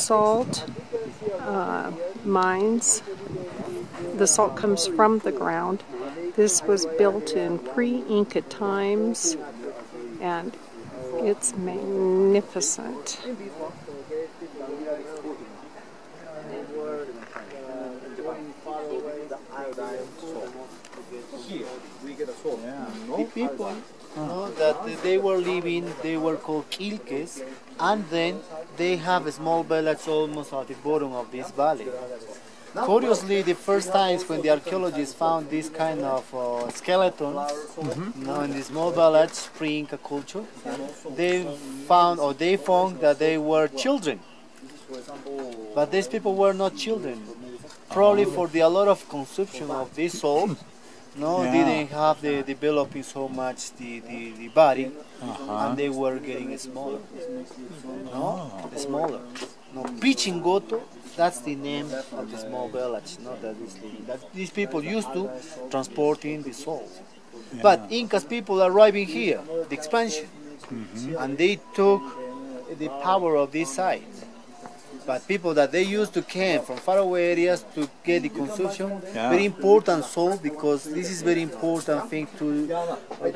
salt mines. The salt comes from the ground. This was built in pre-Inca times, and it's magnificent. The people know that they were living, they were called Quilques, and then they have a small village almost at the bottom of this valley. Curiously, the first times when the archaeologists found this kind of skeletons, in this small village, pre-Inca culture, they found that they were children. But these people were not children. Probably for a lot of consumption of this salt, didn't have the developing so much the body, and they were getting smaller. Smaller. Pichingoto, that's the name of the small village. These people used to transporting the salt. But Incas people arriving here, the expansion, and they took the power of this site. But people that they used to came from faraway areas to get the consumption, very important salt, because this is very important thing to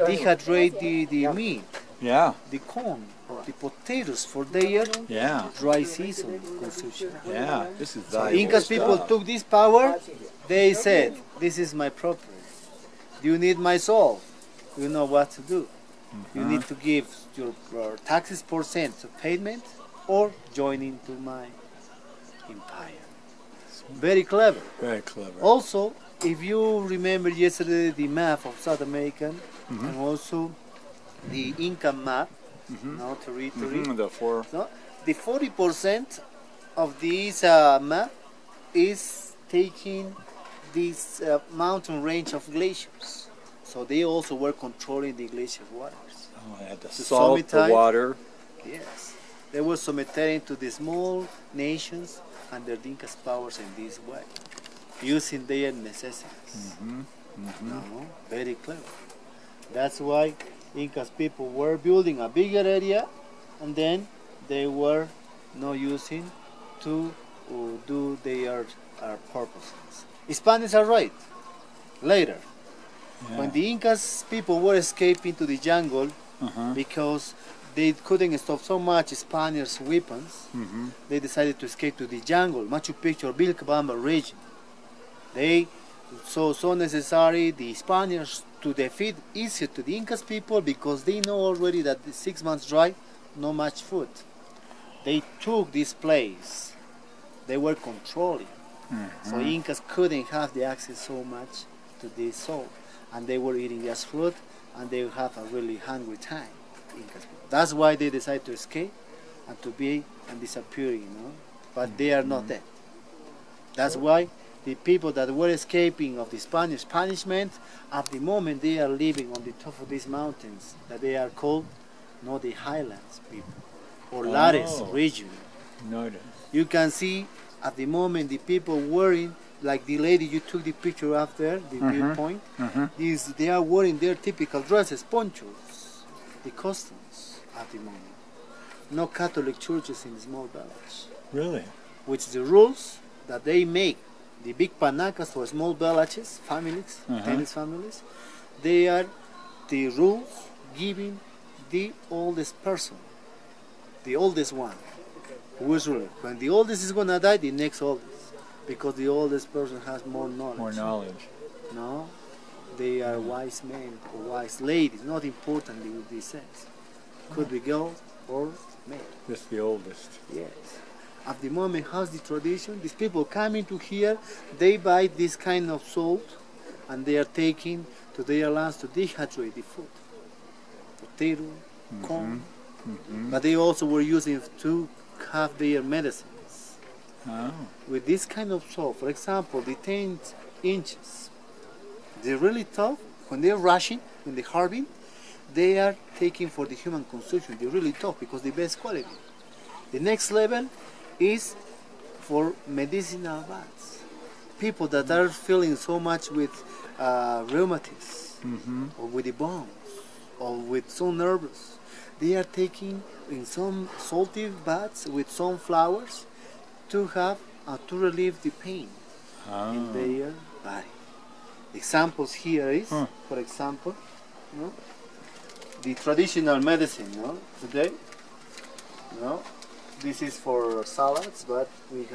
dehydrate the meat, the corn, the potatoes for their dry season consumption. This is Incas people took this power. They said, "This is my property. You need my salt. You know what to do. You need to give your taxes % of payment, or join into my empire." Very clever. Very clever. Also, if you remember yesterday the map of South America, and also the Inca map, territory. The 40% of this map is taking this mountain range of glaciers. So they also were controlling the glacier waters. Oh, I had to salt the water. Yes. They were submitting to the small nations under the Inca's powers in this way, using their necessities. Very clever. That's why Incas people were building a bigger area, and then they were not using to do their purposes. Spaniards are right. Later, when the Incas people were escaping to the jungle because they couldn't stop so much Spaniards' weapons, they decided to escape to the jungle, Machu Picchu or Vilcabamba region. They saw so necessary the Spaniards to defeat easier to the Incas people, because they know already that the 6 months dry, not much food. They took this place. They were controlling. So Incas couldn't have the access so much to this salt, and they were eating just fruit, and they would have a really hungry time. Incas. That's why they decided to escape and to be and disappearing, but they are not dead. That's why the people that were escaping of the Spanish punishment, at the moment they are living on the top of these mountains that they are called the highlands people, or Lares region. You can see at the moment the people wearing, like the lady you took the picture of there, the viewpoint, they are wearing their typical dresses, ponchos, the customs at the moment. No Catholic churches in the small village. Really? Which the rules that they make, the big panacas for small villages, families, tennis families, they are the rules given the oldest person, the oldest one, who is ruling. When the oldest is going to die, the next oldest, because the oldest person has more knowledge. More knowledge. No, they are wise men or wise ladies, not importantly with this sense. Could be girl or man. Just the oldest. Yes. At the moment, how's the tradition? These people coming to here, they buy this kind of salt, and they are taking to their lands to dehydrate the food. Potato, corn. But they also were using it to have their medicines. With this kind of salt, for example, the 10 inches, they're really tough. When they're rushing, when they're harvesting, they are taking for the human consumption. They're really tough because the best quality. The next level is for medicinal baths. People that are feeling so much with rheumatism, or with the bones, or with so nervous, they are taking in some salty baths with some flowers to have to relieve the pain in their body. Examples here is, for example, the traditional medicine, today. This is for salads, but we have